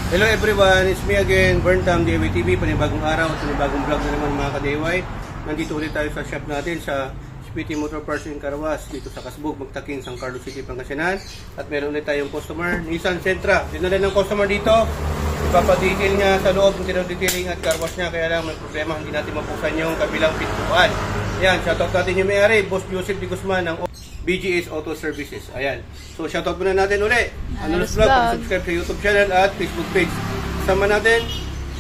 Hello everyone, it's me again, Burntam DIY TV, panibagong araw at panibagong vlog na naman mga ka-DIY. Nandito ulit tayo sa shop natin sa Speedy Motor Parts in Carwas, dito sa Kasbug, Magtaking, San Carlos City, Pangasinan. At meron ulit tayong customer, Nissan Sentra. Dinala ng customer dito, ipapadetail niya sa loob ng tinodetailing at carwash niya, kaya lang may problema, hindi natin mapuksan yung kabilang pintuan. Ayan, shoutout natin yung may-ari, Boss Joseph D. Guzman ng BGS Auto Services. Ayan. So, shoutout muna natin uli. Anolos Vlog, subscribe sa YouTube channel at Facebook page. Sama natin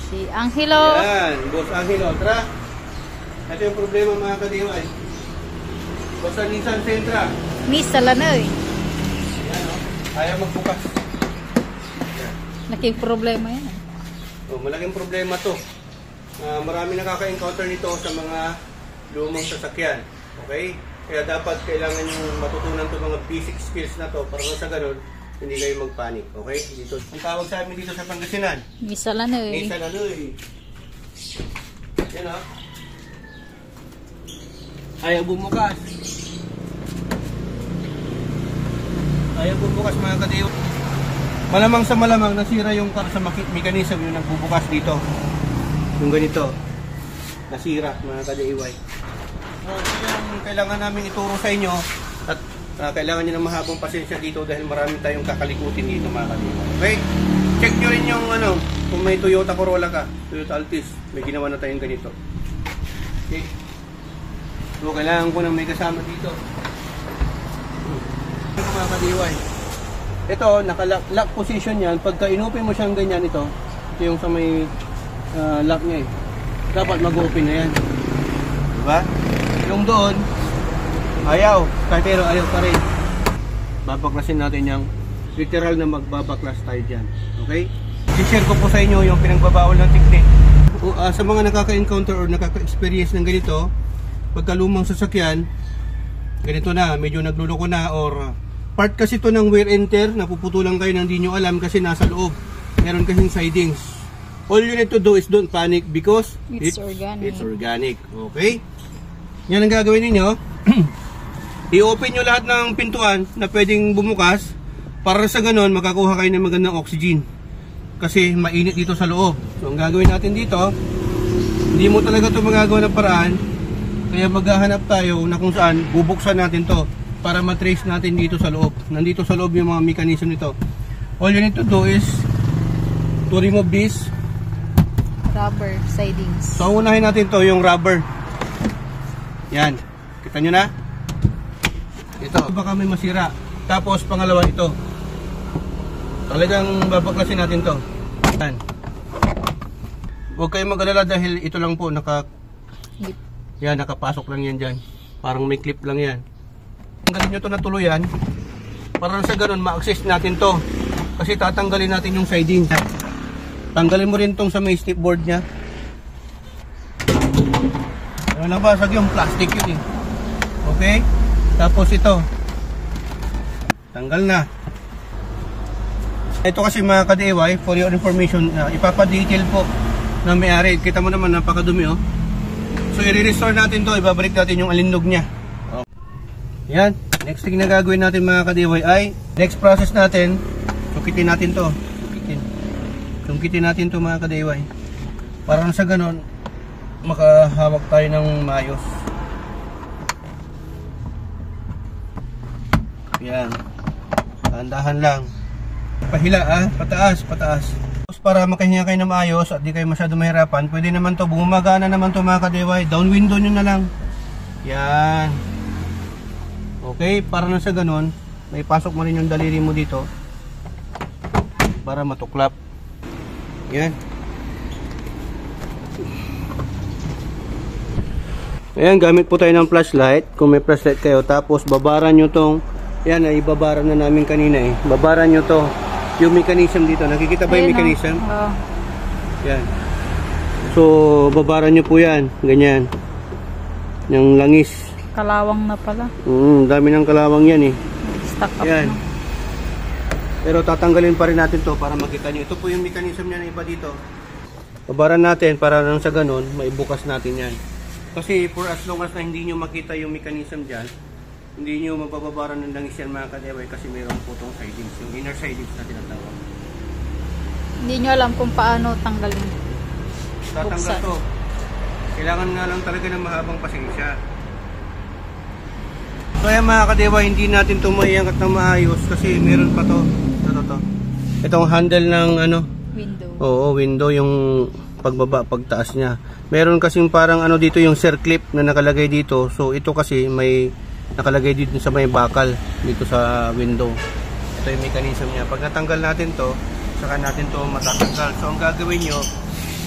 si Angelo. Ayan, Boss Angelo. Tara. Ito yung problema mga ka-DIY. Basta Nissan Sentra. Misa lang eh. Ayan o. Ayaw magbukas. Laking problema yan. So, malaking problema to. Marami nakaka-encounter nito sa mga lumang sasakyan. Okay? Kaya dapat kailangan yung matutunan to mga basic skills na to para sa ganun, hindi kayo magpanik. Okay? Dito. Ang tawag sa amin dito sa Pangasinan. Misa lang eh. Misa lang eh. Yan o. Ayaw bumukas. Ayaw bumukas mga kadiyo. Malamang sa malamang nasira yung sa mechanism yung nagbubukas dito. Yung ganito. Nasira mga ka-DIY. So, yung kailangan namin ituro sa inyo at kailangan nyo ng mahabang pasensya dito dahil marami tayong kakalikutin dito mga ka-DIY. Okay? Check nyo rin yung kung may Toyota Corolla ka, Toyota Altis, may ginawa na tayong ganito. Okay? So, kailangan ko nang may kasama dito. Ito mga ka-DIY. Ito, naka-lock position yan. Pagka inupin mo siyang ganyan ito yung sa may lock niya eh. Dapat mag-open na yan. Diba? Yung doon, ayaw. Pero ayaw pa rin. Babaklasin natin yung literal na magbabaklas tayo dyan. Okay? I-share ko po sa inyo yung pinagbabawal ng technique. Sa mga nakaka-encounter or nakaka-experience ng ganito, pagka lumang sasakyan, ganito na, medyo nagluloko na or part kasi ito ng wear and tear, napuputulan kayo nang hindi nyo alam kasi nasa loob. Meron kasing sidings. All you need to do is don't panic because it's organic. It's organic. Okay? Yan ang gagawin ninyo. I-open nyo lahat ng pintuan na pwedeng bumukas para sa ganon makakuha kayo ng magandang oxygen. Kasi mainit dito sa loob. So ang gagawin natin dito, hindi mo talaga ito magagawa ng paraan. Kaya maghahanap tayo na kung saan bubuksan natin to para matrace natin dito sa loob. Nandito sa loob yung mga mechanism nito. All you need to do is to remove this Rubber sidings. So unahin natin to yung rubber. Yan. Kita nyo na? Ito. Baka may masira. Tapos pangalawa ito. Talagang babaklasin natin to. Yan. Huwag kayong mag-alala dahil ito lang po yan, nakapasok lang yan dyan. Parang may clip lang yan. Tanggalin nyo to na tuluyan para sa ganun ma-access natin to. Kasi tatanggalin natin yung siding. Tanggalin mo rin tong sa may step board nya. Ano nabasag yung plastic yun eh. Okay? Tapos ito. Tanggal na. Ito kasi mga ka-DIY, for your information, ipapadetail po na may-ari. Kita mo naman, napakadumi oh. So i-restore natin to, ibabalik natin yung alinog nya. Okay. Yan. Next thing na gagawin natin mga ka-DIY ay, next process natin, sukitin natin to. Sungkitin natin to mga ka-DIY para sa ganon makahawak tayo ng maayos. Yan, dahan-dahan lang, pahila pataas para makahinga kayo ng maayos at di kayo masyado mahirapan. Pwede naman to, bumagana naman to mga ka-DIY, down window nyo na lang. Yan, okay, para na sa ganon may pasok mo rin yung daliri mo dito para matuklap. Yan. Ayan, gamit po tayo ng flashlight. Kung may flashlight kayo, tapos babaran nyo tong, yan, ibabaran na namin kanina eh. Babaran nyo to, yung mechanism dito. Nakikita ba yung mechanism? Yan. So, babaran nyo po yan. Ganyan. Yung langis. Kalawang na pala. Dami ng kalawang yan eh. Stuck up yan. na. Pero tatanggalin pa rin natin to para makita nyo. Ito po yung mechanism niya na iba dito. Babaran natin para nang sa ganun, maibukas natin yan. Kasi for as long as na hindi nyo makita yung mechanism dyan, hindi nyo mabababaran ng langis yan mga ka-DIY kasi mayroon po itong sidings, yung inner sidings na tinatawag. Hindi nyo alam kung paano tanggalin. Tatanggal Buksan. to. Kailangan nga lang talaga ng mahabang pasensya. Kaya mga kadewa, hindi natin ito maiangat na maayos kasi meron pa to. Ito. Itong handle ng ano. Window. Oo, window yung pagbaba, pagtaas niya. Meron kasing parang ano dito yung circlip na nakalagay dito. So ito kasi may nakalagay dito sa may bakal dito sa window. Ito yung mechanism niya. Pag natanggal natin to, saka natin to matatanggal. So ang gagawin nyo,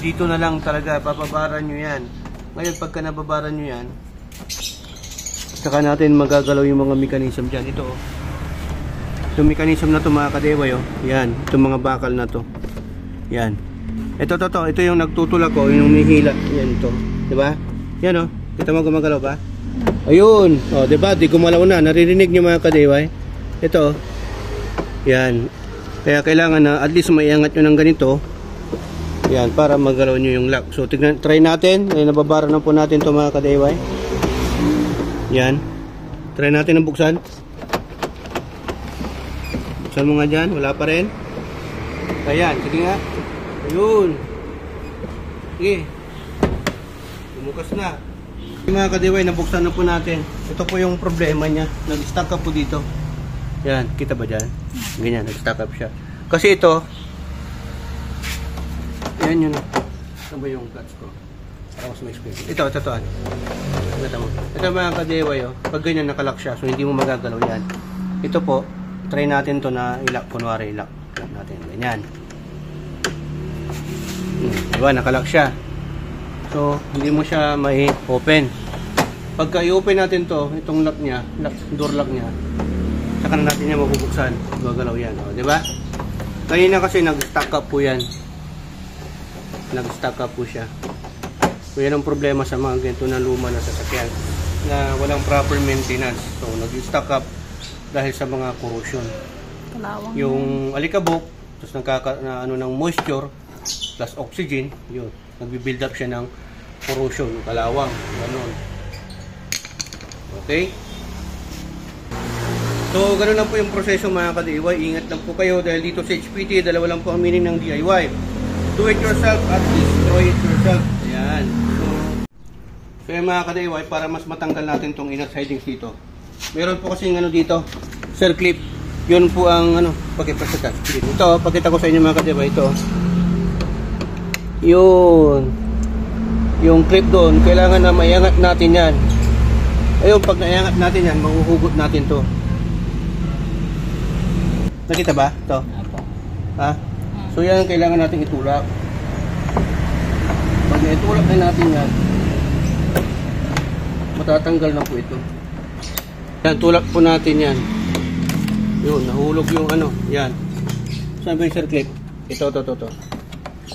dito na lang talaga, bababaran nyo yan. Ngayon pagka nababaran nyo yan, saka natin magagalaw yung mga mechanism dyan. Ito oh. Itong mechanism na to mga kadewa yo. Yan, itong mga bakal na to. Yan. Ito yung nagtutulak ko, yung umihila. Yan to. Diba? Yan oh. Kita mo gumagalaw ba? Ayun. Oh, diba? Di gumalaw na. Naririnig nyo mga kadewa eh. Ito. Yan. Kaya kailangan na at least maiangat nyo ng ganito. Yan, para magalaw nyo yung lock. So, try natin. Ay, nababara na po natin to mga kadewa eh. Yan. Try natin ang buksan. Buksan mo nga dyan. Wala pa rin. Ayan. Sige nga. Ayun. Sige. Bumukas na. Mga kadiway, nabuksan na po natin. Ito po yung problema niya. Nag-stack up po dito. Yan. Kita ba dyan? Ganyan. Nag-stack up siya. Kasi ito. Yan yun. Ito ba yung clutch ko? Para mas ma-explain. Ito. Ito mga kadiway. Pag ganyan nakalock siya. So hindi mo magagalaw yan. Ito po. Try natin to na ilak. Kunwari ilak. Ilak natin. Ganyan. Diba, nakalock siya. So, hindi mo siya may open. Pagka i-open natin to, itong lock niya, door lock niya, saka na natin niya mabubuksan. Gagalaw yan. O, diba? Kanina kasi nag-stack up po yan. Nag-stack up po siya. So, yan ang problema sa mga ganito na luma na sasakyan na walang proper maintenance. So, nag-stack up dahil sa mga corrosion. Kalawang. Yung alikabok, tapos ano ng moisture, plus oxygen, yun. Nagbi-build up siya ng corrosion, kalawang, ganun. Okay? So, ganun lang po yung proseso mga ka-DIY. Ingat lang po kayo dahil dito sa HPT, dalawa lang po ang meaning ng DIY. Do it yourself at destroy it yourself. Ayan. So, yung mga ka-DIY, para mas matanggal natin tong inner sidings dito. Meron po kasing ano dito, circlip. Yun po ang ano, pakipasaka. Ito, pakita ko sa inyo mga ka-DIY, ito. Yun. Yung clip doon, kailangan na maiangat natin yan. Ayun, pag naiangat natin yan, mahuhugot natin to. Nakita ba? Ito. Ha? So yan ang kailangan natin itulak. Pag naitulak na natin yan, matatanggal na po ito. Yan, tulak po natin yan. Yun, nahulog yung ano, yan. Saan ba yung circlip? Ito.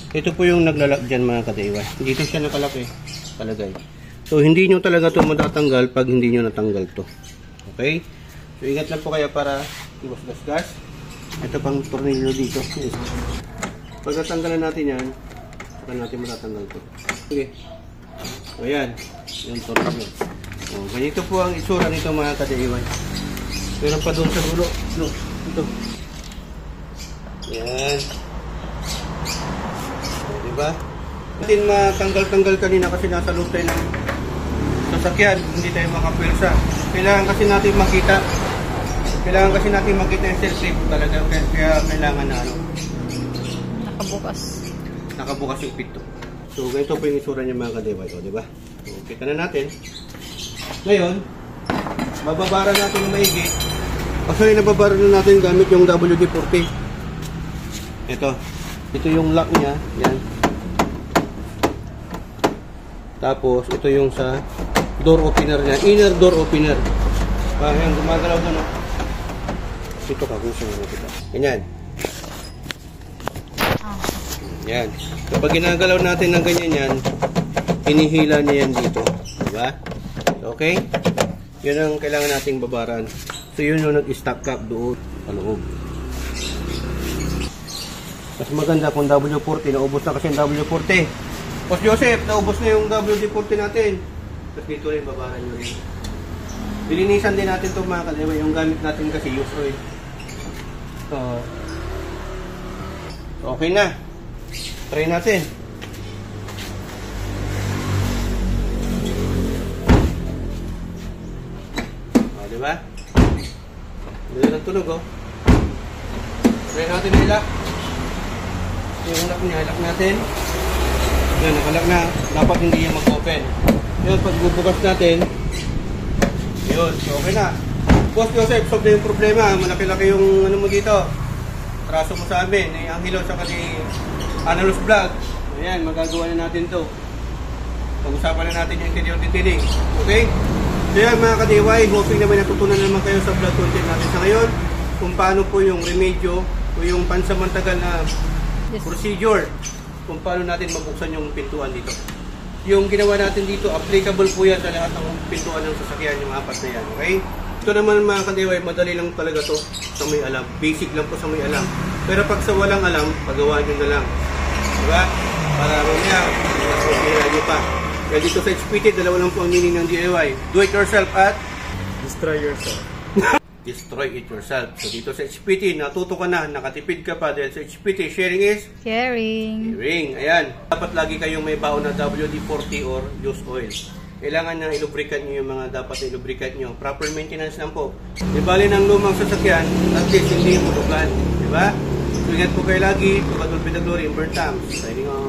Ito po yung naglalak dyan mga ka-DIY. Dito siya nakalak eh. Palagay. So hindi nyo talaga ito matatanggal pag hindi nyo natanggal to. Okay? So ingat lang po kaya para iwas gas-gas. Ito pang tornilyo dito. Pag natanggalan natin yan, saka natin matatanggal to. Okay. So ayan. Yung tornilyo. So, ganito po ang itsura nito mga ka-DIY. Meron pa doon sa dulo. Look. Ito. Ayan. Diba? Natin matanggal-tanggal kanina kasi nasa loob tayo ng sasakyan, hindi tayo makapwersa. Kailangan kasi natin makita yung self-tape talaga, kaya kailangan na ano, nakabukas yung pito. So ganito po yung isura niya mga ka-DIY, diba? So kita na natin. Ngayon, bababara natin ng maigi. Actually nababara na natin gamit yung WD-40. Ito yung lock niya, yan. Tapos, ito yung sa door opener niya. Inner door opener. Ayan, gumagalaw doon. Ito ka, kung saan kita. Ganyan. Yan. Kapag ginagalaw natin ng ganyan yan, hinihila niya yan dito. Diba? Okay? Yun ang kailangan nating babaran. So, yun yung nag-stack up doon sa loob. Mas maganda kung W40. Naubos na kasi yung W40. Boss Joseph, naubos na yung WD-40 natin. Tapos dito rin, babaran nyo rin. Bilinisan din natin itong mga ka-DIY. Yung gamit natin kasi use oil. So, okay na. Try natin. O, diba? Dito ng tunog, oh. Try natin na ilak. Yung lock niya, ilak natin. Yan, nakalak na. Dapat hindi yan mag-open. Yun, pag bubukas natin, yun, so okay na. Boss Joseph, solve na yung problema. Malaki-laki yung ano mo dito. Traso mo sa amin, ni Angelo sa ni Analos Vlog. Ayan, magagawa na natin to. Pag-usapan na natin yung interior detailing. Okay? So yan mga ka-DIY, hoping na may natutunan naman kayo sa vlog content natin sa ngayon. Kung paano po yung remedyo o yung pansamantagal na procedure. Kung paano natin mabuksan yung pintuan dito. Yung ginawa natin dito, applicable po yan sa lahat ng pintuan ng sasakyan, yung apat na yan. Okay? Ito naman mga ka-DIY, madali lang talaga to sa may alam. Basic lang po sa may alam. Pero pag sa walang alam, pagawa nyo na lang. Diba? Para mamaya, pagkira nyo pa. Kaya dito sa HPT, dalawa lang po ang meaning ng DIY. Do it yourself at Destroy yourself. destroy it yourself. So dito sa HPT, natuto ka na, nakatipid ka pa dahil sa HPT, sharing is Sharing. sharing. Ayan. Dapat lagi kayong may baon na WD-40 or used oil. Kailangan na ilubricate nyo yung mga dapat na ilubricate nyo. Proper maintenance lang po. Di bali ng lumang sasakyan, at least hindi mo dugan. Di ba? So ingat po kayo lagi. Tugatulpid na glory in burn times. Signing on.